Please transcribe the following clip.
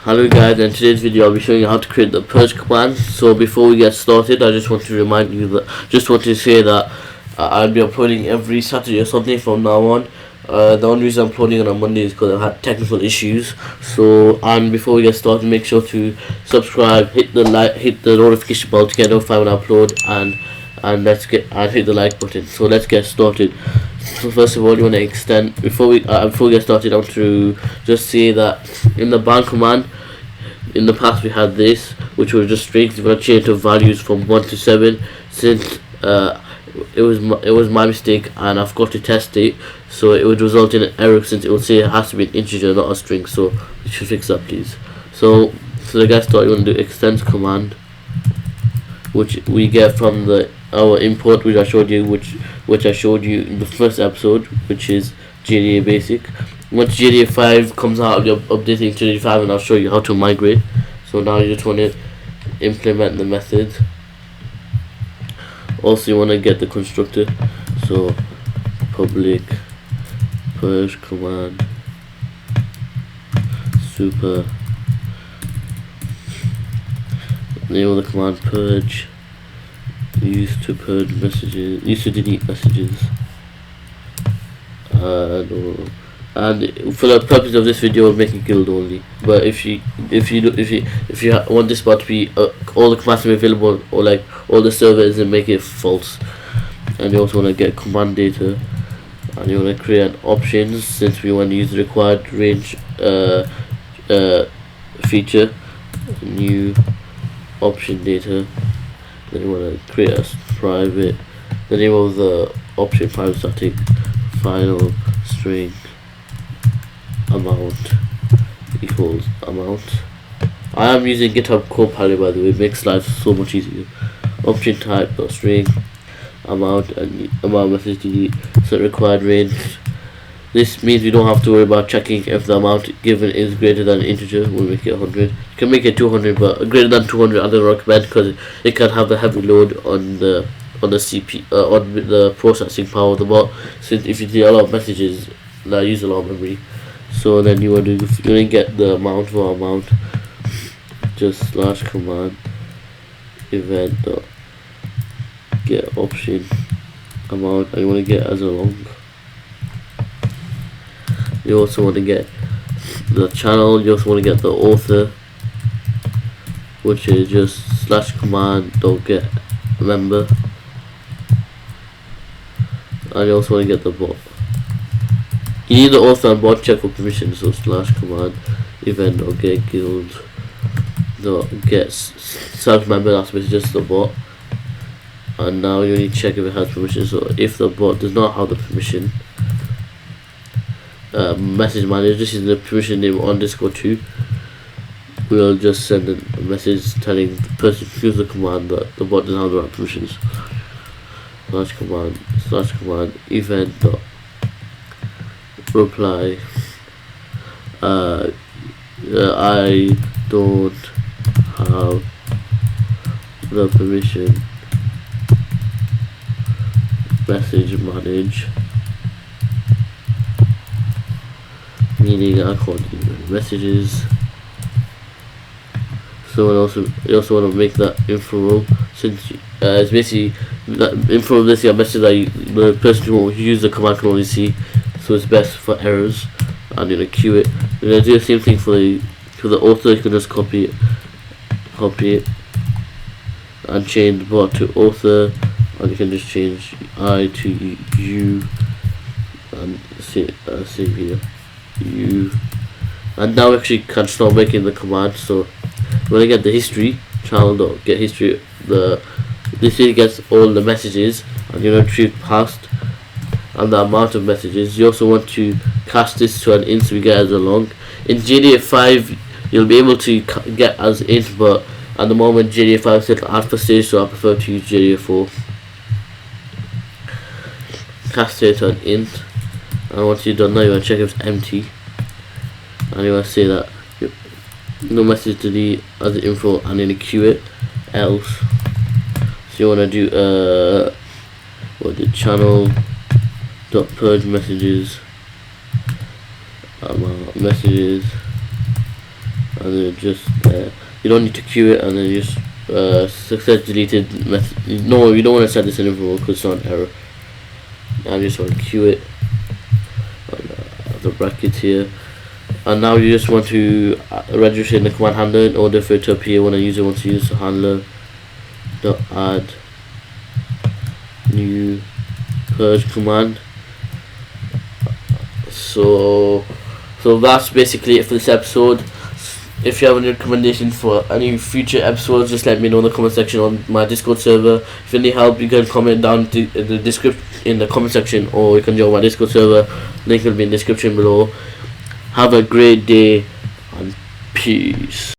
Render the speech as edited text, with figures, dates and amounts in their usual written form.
Hello guys, in today's video I'll be showing you how to create the purge command. So before we get started, I just want to remind you that, say that I'll be uploading every Saturday or something from now on. The only reason I'm uploading on Monday is because I've had technical issues. And before we get started, make sure to subscribe, hit the notification bell to get notified when I upload, and hit the like button. So let's get started. So first of all, you want to extend before we get started. I want to just say that in the ban command, in the past we had this, which was just strings. We're gonna change the values from 1 to 7 since it was my mistake and I forgot to test it, so it would result in an error since it would say it has to be an integer, not a string. So you should fix that, please. So the guys start. You want to do extend command, which we get from our import, which I showed you in the first episode, which is JDA basic. Once JDA 5 comes out, you're updating to JDA 5, and I'll show you how to migrate. So now you just want to implement the method. Also, you want to get the constructor. So public purge command super name of the command purge, used to purge messages, used to delete messages, and for the purpose of this video, we'll make it guild only. But if you want this part to be all the commands to be available, or like all the servers, and make it false. And you also want to get command data, and you want to create an options since we want to use the required range feature. New option data. Then you want to create a private, the name of the option, private static final string amount equals amount. I am using GitHub Copilot, by the way. It makes life so much easier. Option type string amount and amount message delete, set required range. This means we don't have to worry about checking if the amount given is greater than an integer. We'll make it 100. You can make it 200, but greater than 200 I don't recommend because it can have a heavy load on the CPU, on the processing power of the bot. Since if you see a lot of messages that use a lot of memory. So then you want to get the amount for amount. Just slash command event dot get option amount, and you want to get as a long. You also want to get the channel. You also want to get the author, which is just slash command dot get member, and you also want to get the bot. You need the author and bot check for permission, so slash command event dot get guild dot get self member. That's just the bot. And now you need to check if it has permission. So if the bot does not have the permission, message manager, this is the permission name _2. We'll just send a message telling the person who uses the command that the bot doesn't have the right permissions. Slash command event dot reply I don't have the permission, message manage, meaning I can't even messages. So you also want to make that info row, since it's basically that info row, a message that the person who will use the command can only see, so it's best for errors. And you're gonna queue it. You're gonna do the same thing for the author. You can just copy it and change the bot to author, and you can just change I to you and same here you. And now we actually can start making the command. So when I get the history, channel.get history, this here gets all the messages, and you know retrieve past and the amount of messages. You also want to cast this to an int so we get as a long. In JDA 5 you'll be able to get as int, but at the moment JDA 5 is still alpha stage, so I prefer to use JDA 4. Cast it to an int, and once you're done, now you want to check if it's empty, and you want to say that no message delete as the info, and then queue it else. So you want to do channel dot purge messages, messages and then just you don't need to queue it, and then just success deleted method. No, you don't want to set this anymore because it's not an error. I just want to queue it on the bracket here, and now you just want to register in the command handler in order for it to appear when a user wants to use the handler. Add new purge command. So that's basically it for this episode. If you have any recommendations for any future episodes, just let me know in the comment section on my Discord server. If you need help, you can comment down in the description in the comment section, or you can join my Discord server. Link will be in the description below. Have a great day and peace.